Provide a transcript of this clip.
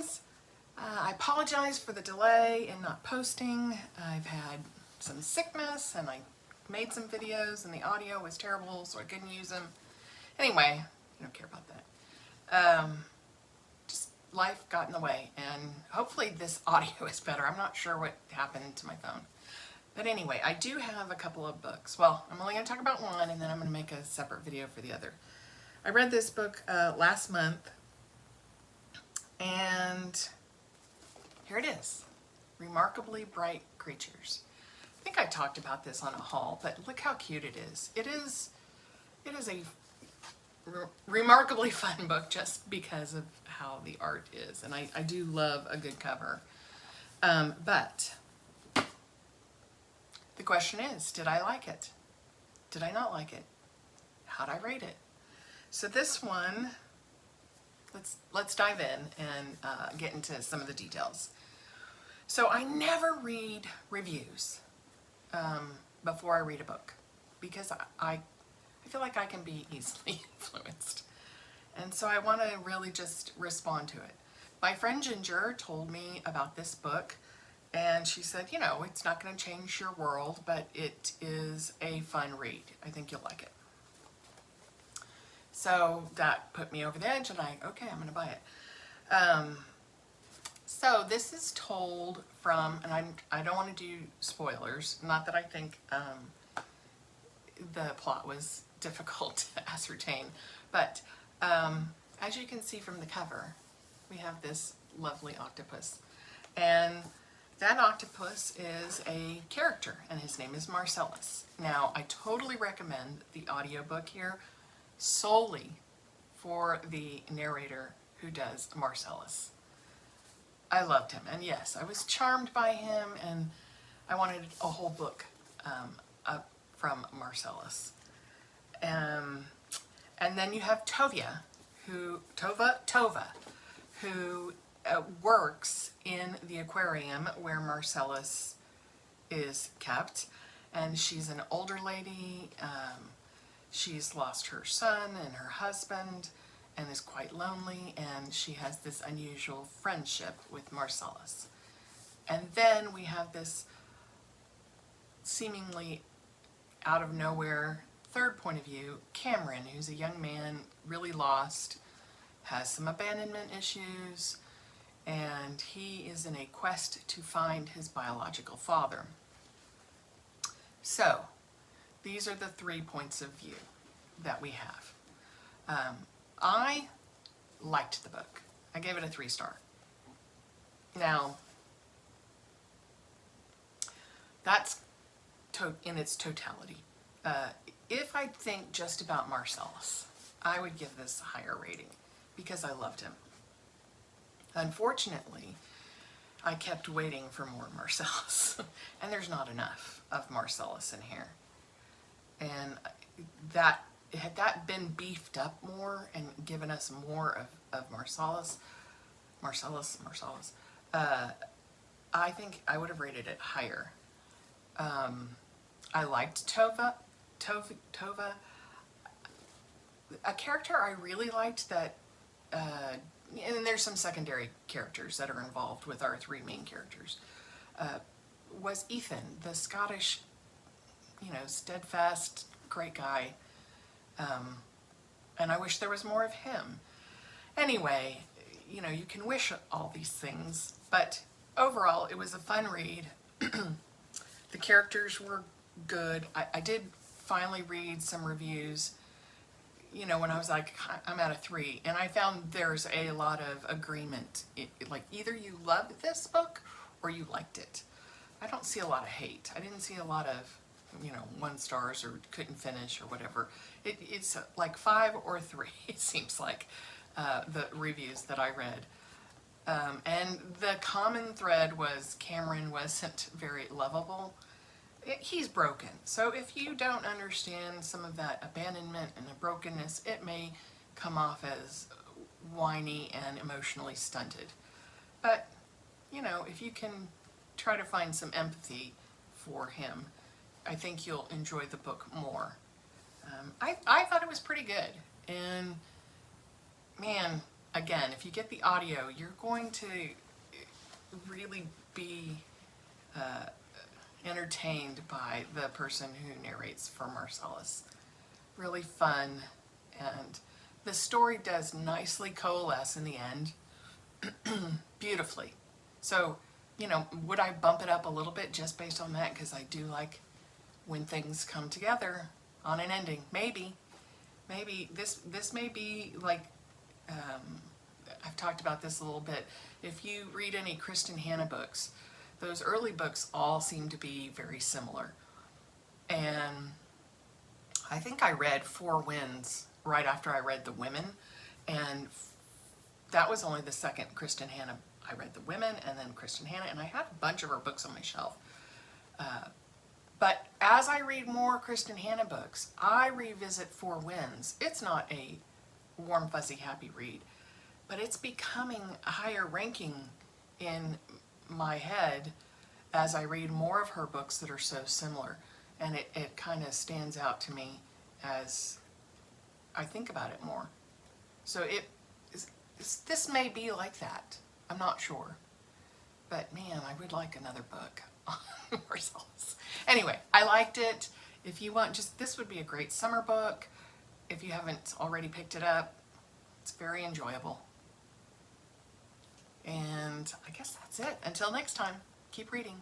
friends. I apologize for the delay in not posting. I've had some sickness and I made some videos and the audio was terrible, so I couldn't use them. Anyway, you don't care about that. Just life got in the way, and hopefully this audio is better. I'm not sure what happened to my phone. But anyway, I do have a couple of books. Well, I'm only going to talk about one, and then I'm going to make a separate video for the other. I read this book last month, and here it is, Remarkably Bright Creatures. I think I talked about this on a haul, but look how cute it is. It is a remarkably fun book just because of how the art is, and I do love a good cover. But the question is, did I like it? Did I not like it? How'd I rate it? So this one, let's dive in and get into some of the details. So I never read reviews before I read a book because I feel like I can be easily influenced. And so I want to really just respond to it. My friend Ginger told me about this book, and she said, you know, it's not going to change your world, but it is a fun read. I think you'll like it. So that put me over the edge, and okay, I'm going to buy it. So this is told from, and I don't want to do spoilers, not that I think the plot was difficult to ascertain, but as you can see from the cover, we have this lovely octopus, and that octopus is a character, and his name is Marcellus. Now, I totally recommend the audiobook here solely for the narrator who does Marcellus. I loved him, and yes, I was charmed by him, and I wanted a whole book from Marcellus. And then you have Tova, who works in the aquarium where Marcellus is kept, and she's an older lady. She's lost her son and her husband and is quite lonely, and she has this unusual friendship with Marcellus. And then we have this seemingly out of nowhere third point of view, Cameron, who's a young man, really lost, has some abandonment issues, and he is in a quest to find his biological father. So, these are the 3 points of view that we have. I liked the book. I gave it a 3-star. Now, that's in its totality. If I think just about Marcellus, I would give this a higher rating because I loved him. Unfortunately, I kept waiting for more Marcellus, and there's not enough of Marcellus in here. And had that been beefed up more and given us more of Marcellus, I think I would have rated it higher. I liked Tova. A character I really liked that, and there's some secondary characters that are involved with our 3 main characters, was Ethan, the Scottish, steadfast, great guy. And I wish there was more of him. Anyway, you can wish all these things, but overall it was a fun read. The characters were good. I did finally read some reviews, when I was like, I'm at a 3, and I found there's a lot of agreement. Like, either you loved this book or you liked it. I don't see a lot of hate. I didn't see a lot of 1 stars or couldn't finish or whatever. It's like 5 or 3, it seems like, the reviews that I read. And the common thread was Cameron wasn't very lovable. He's broken. So if you don't understand some of that abandonment and the brokenness, it may come off as whiny and emotionally stunted. But, if you can try to find some empathy for him, I think you'll enjoy the book more. I thought it was pretty good, and man, again, if you get the audio, you're going to really be entertained by the person who narrates for Marcellus. Really fun, and the story does nicely coalesce in the end, beautifully. So, you know, would I bump it up a little bit just based on that? Because I do like when things come together on an ending. Maybe this may be like, I've talked about this a little bit. If you read any Kristen Hanna books, those early books all seem to be very similar. And I think I read Four Winds right after I read The Women, and that was only the second Kristen Hanna. I read The Women and then Kristen Hanna, and I have a bunch of her books on my shelf. But as I read more Kristen Hanna books, I revisit Four Winds. It's not a warm, fuzzy, happy read, but it's becoming higher ranking in my head as I read more of her books that are so similar. And it kind of stands out to me as I think about it more. So this may be like that. I'm not sure. But man, I would like another book on Marcellus. Anyway, I liked it. If you want, this would be a great summer book. If you haven't already picked it up, it's very enjoyable. And I guess that's it. Until next time, keep reading.